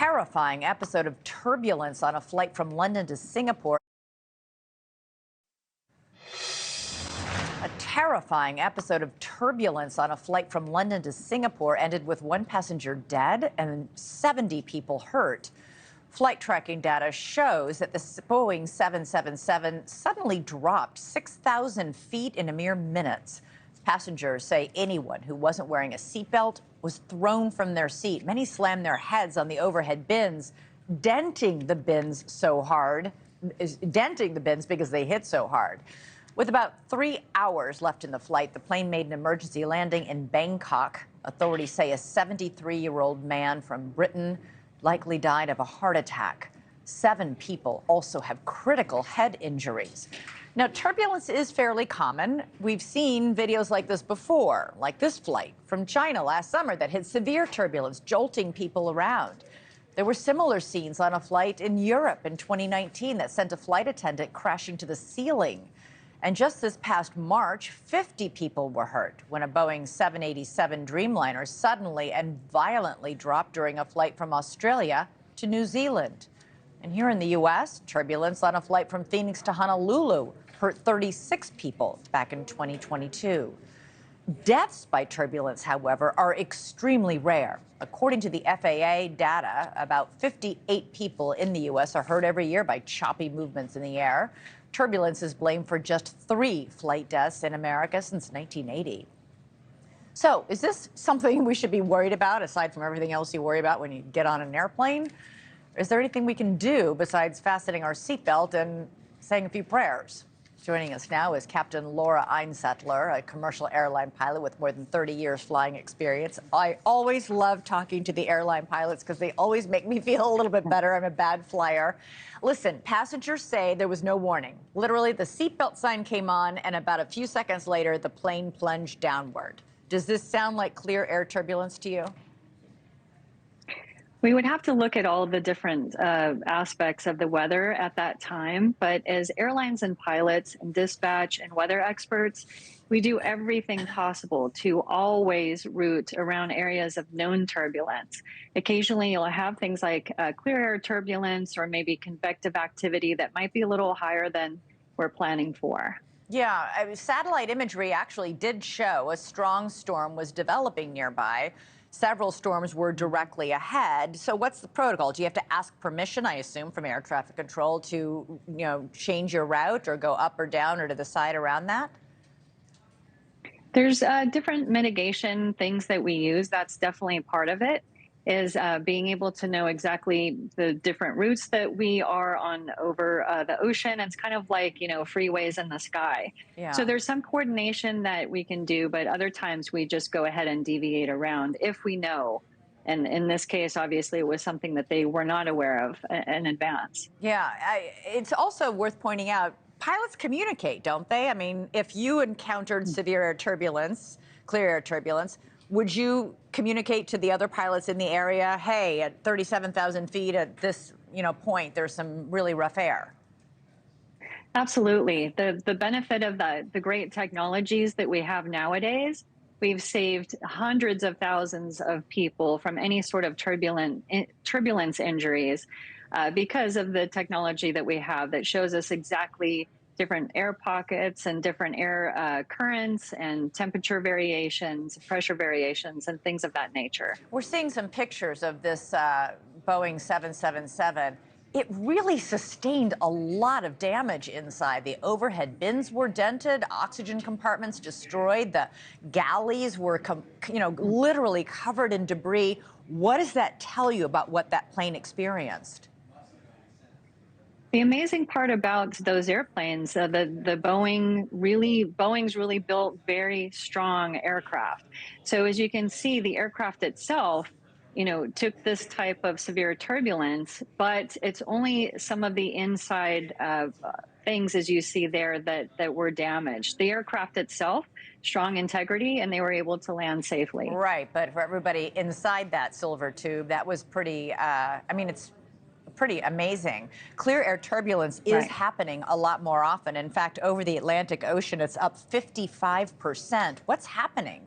terrifying episode of turbulence on a flight from London to Singapore. A terrifying episode of turbulence on a flight from London to Singapore ended with one passenger dead and 70 people hurt. Flight tracking data shows that the Boeing 777 suddenly dropped 6,000 feet in a mere minutes. Passengers say anyone who wasn't wearing a seatbelt was thrown from their seat. Many slammed their heads on the overhead bins, denting the bins because they hit so hard. With about 3 hours left in the flight, the plane made an emergency landing in Bangkok. Authorities say a 73-year-old man from Britain likely died of a heart attack. 7 people also have critical head injuries. Now, turbulence is fairly common. We've seen videos like this before, like this flight from China last summer that hit severe turbulence, jolting people around. There were similar scenes on a flight in Europe in 2019 that sent a flight attendant crashing to the ceiling. And just this past March, 50 people were hurt when a Boeing 787 Dreamliner suddenly and violently dropped during a flight from Australia to New Zealand. And here in the U.S., turbulence on a flight from Phoenix to Honolulu hurt 36 people back in 2022. Deaths by turbulence, however, are extremely rare. According to the FAA data, about 58 people in the U.S. are hurt every year by choppy movements in the air. Turbulence is blamed for just 3 flight deaths in America since 1980. So, is this something we should be worried about, aside from everything else you worry about when you get on an airplane? Is there anything we can do besides fastening our seatbelt and saying a few prayers? Joining us now is Captain Laura Einsattler, a commercial airline pilot with more than 30 years flying experience. I always love talking to the airline pilots because they always make me feel a little bit better. I'm a bad flyer. Listen, passengers say there was no warning. Literally, the seatbelt sign came on, and about a few seconds later, the plane plunged downward. Does this sound like clear air turbulence to you? We would have to look at all of the different aspects of the weather at that time. But as airlines and pilots and dispatch and weather experts, we do everything possible to always route around areas of known turbulence. Occasionally, you'll have things like clear air turbulence or maybe convective activity that might be a little higher than we're planning for. Yeah, satellite imagery actually did show a strong storm was developing nearby. Several storms were directly ahead. So what's the protocol? Do you have to ask permission, I assume, from air traffic control to, change your route or go up or down or to the side around that? There's different mitigation things that we use. That's definitely part of it, is being able to know exactly the different routes that we are on over the ocean. It's kind of like, freeways in the sky. Yeah. So there's some coordination that we can do, but other times we just go ahead and deviate around if we know. And in this case, obviously, it was something that they were not aware of in advance. Yeah, it's also worth pointing out, pilots communicate, don't they? I mean, if you encountered severe air turbulence, clear air turbulence, would you communicate to the other pilots in the area, hey, at 37,000 feet at this, point, there's some really rough air? Absolutely. The benefit of the great technologies that we have nowadays, we've saved hundreds of thousands of people from any sort of turbulence injuries because of the technology that we have that shows us exactly different air pockets and different air currents and temperature variations, pressure variations, and things of that nature. We're seeing some pictures of this Boeing 777. It really sustained a lot of damage inside. The overhead bins were dented, oxygen compartments destroyed, the galleys were, literally covered in debris. What does that tell you about what that plane experienced? The amazing part about those airplanes, the Boeing's really built very strong aircraft. So as you can see, the aircraft itself, took this type of severe turbulence, but it's only some of the inside things, as you see there, that were damaged. The aircraft itself, strong integrity, and they were able to land safely. Right, but for everybody inside that silver tube, that was pretty, it's pretty amazing. Clear air turbulence is happening a lot more often. In fact, over the Atlantic Ocean, it's up 55%. What's happening?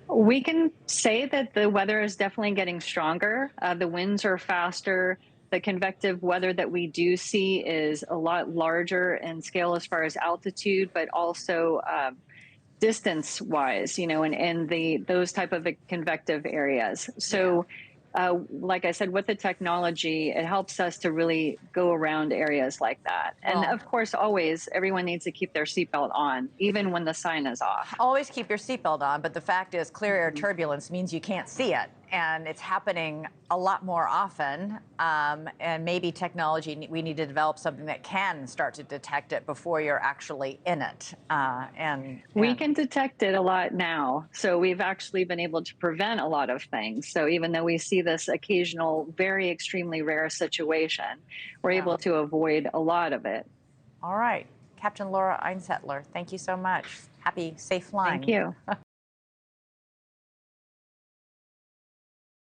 We can say that the weather is definitely getting stronger. The winds are faster. The convective weather that we do see is a lot larger in scale as far as altitude, but also distance wise, and those type of convective areas. Yeah. So like I said, with the technology, it helps us to really go around areas like that. And Well, of course, always everyone needs to keep their seatbelt on, even when the sign is off. always keep your seatbelt on, but the fact is, clear air Mhm. turbulence means you can't see it, and it's happening a lot more often. And maybe technology, we need to develop something that can start to detect it before you're actually in it. We And can detect it a lot now. So we've actually been able to prevent a lot of things. So even though we see this occasional, very extremely rare situation, we're yeah. able to avoid a lot of it. All right, Captain Laura Einsettler, thank you so much. Happy safe Thank flying. you.